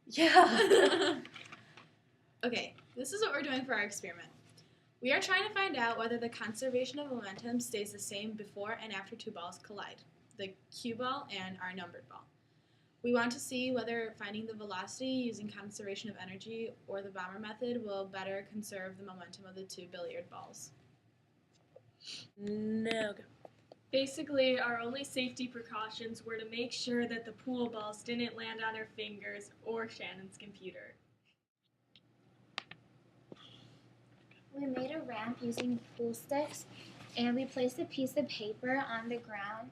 Yeah. Okay, this is what we're doing for our experiment. We are trying to find out whether the conservation of momentum stays the same before and after two balls collide, the cue ball and our numbered ball. We want to see whether finding the velocity using conservation of energy or the bomber method will better conserve the momentum of the two billiard balls. No. Basically, our only safety precautions were to make sure that the pool balls didn't land on our fingers or Shannon's computer. We made a ramp using pool sticks, and we placed a piece of paper on the ground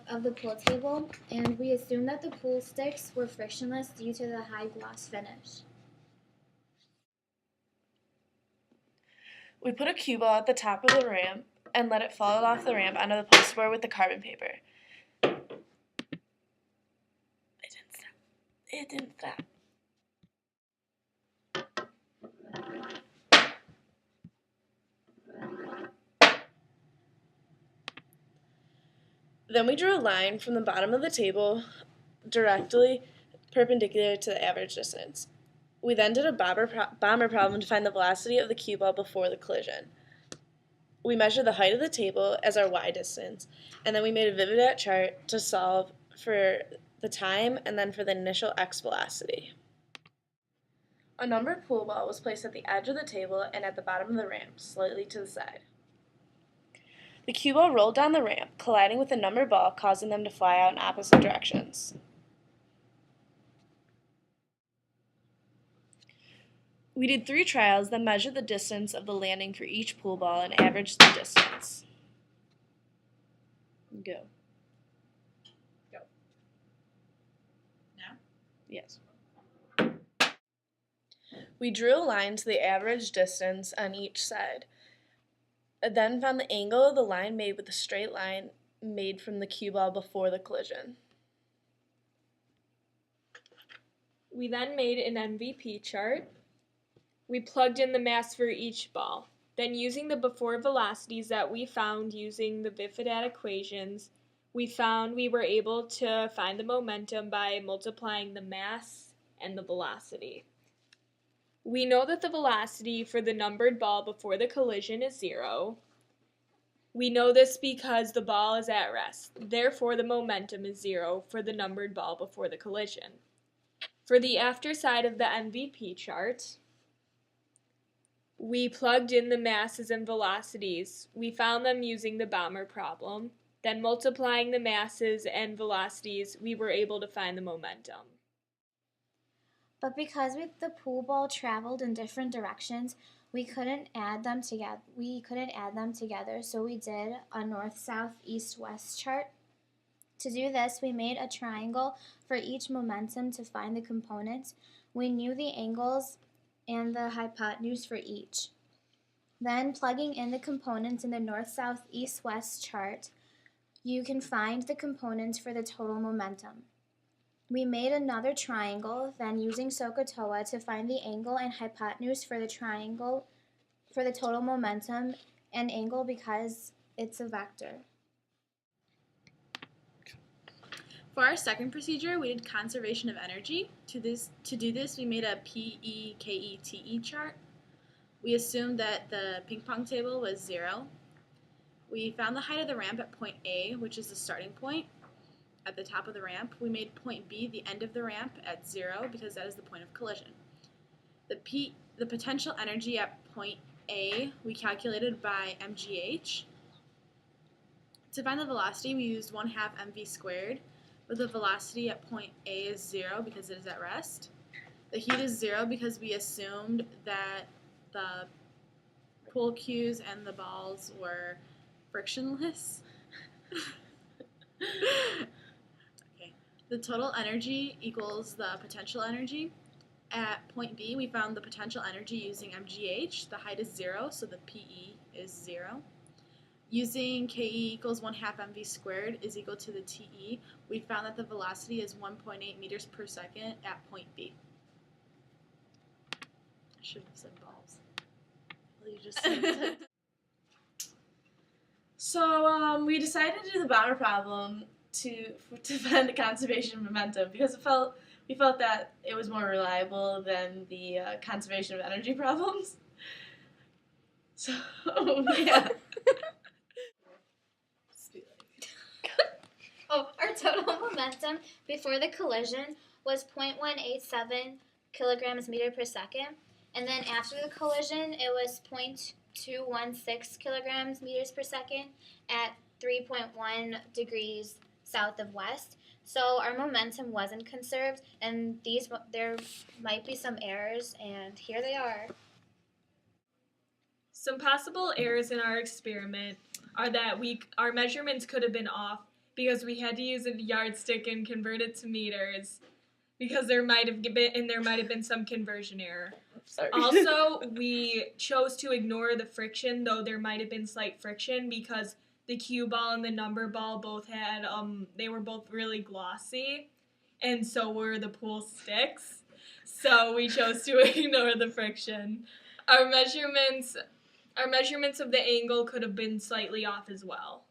of the pool table, and we assumed that the pool sticks were frictionless due to the high gloss finish. We put a cue ball at the top of the ramp and let it fall off the ramp onto the pasteboard with the carbon paper. It didn't stop. Then we drew a line from the bottom of the table directly perpendicular to the average distance. We then did a bomber problem to find the velocity of the cue ball before the collision. We measured the height of the table as our y distance, and then we made a Vividat chart to solve for the time and then for the initial x velocity. A numbered pool ball was placed at the edge of the table and at the bottom of the ramp, slightly to the side. The cue ball rolled down the ramp, colliding with the numbered ball, causing them to fly out in opposite directions. We did 3 trials, then measured the distance of the landing for each pool ball and averaged the distance. Go. Now? Yes. We drew a line to the average distance on each side. Then found the angle of the line made with a straight line made from the cue ball before the collision. We then made an MVP chart. We plugged in the mass for each ball. Then, using the before velocities that we found using the Vifidat equations, we found we were able to find the momentum by multiplying the mass and the velocity. We know that the velocity for the numbered ball before the collision is 0. We know this because the ball is at rest. Therefore, the momentum is 0 for the numbered ball before the collision. For the after side of the MVP chart, we plugged in the masses and velocities. We found them using the bomber problem. Then, multiplying the masses and velocities, we were able to find the momentum. But because the pool ball traveled in different directions, we couldn't add them together. So we did a north, south, east, west chart. To do this, we made a triangle for each momentum to find the components. We knew the angles and the hypotenuse for each. Then, plugging in the components in the north, south, east, west chart, you can find the components for the total momentum. We made another triangle, then using SOHCAHTOA to find the angle and hypotenuse for the triangle for the total momentum and angle because it's a vector. For our second procedure, we did conservation of energy. To do this, we made a PEKETE chart. We assumed that the ping pong table was 0. We found the height of the ramp at point A, which is the starting point at the top of the ramp. We made point B the end of the ramp at 0 because that is the point of collision. The potential energy at point A we calculated by MGH. To find the velocity, we used 1/2 mv squared, where the velocity at point A is 0 because it is at rest. The heat is 0 because we assumed that the pool cues and the balls were frictionless. Okay. The total energy equals the potential energy. At point B, we found the potential energy using MGH. The height is 0, so the PE is 0. Using KE equals 1/2 mv squared is equal to the TE, we found that the velocity is 1.8 meters per second at point B. I should have said balls. Well, you just said So we decided to do the bomber problem to find the conservation of momentum because we felt that it was more reliable than the conservation of energy problems. So yeah. Oh, our total momentum before the collision was 0.187 kilograms meter per second, and then after the collision, it was 0.216 kilograms meters per second at 3.1 degrees south of west. So our momentum wasn't conserved, and there might be some errors, and here they are. Some possible errors in our experiment are that our measurements could have been off because we had to use a yardstick and convert it to meters because there might have been some conversion error. Sorry. Also, we chose to ignore the friction, though there might have been slight friction because the cue ball and the number ball both had they were both really glossy, and so were the pool sticks. So we chose to ignore the friction. Our measurements of the angle could have been slightly off as well.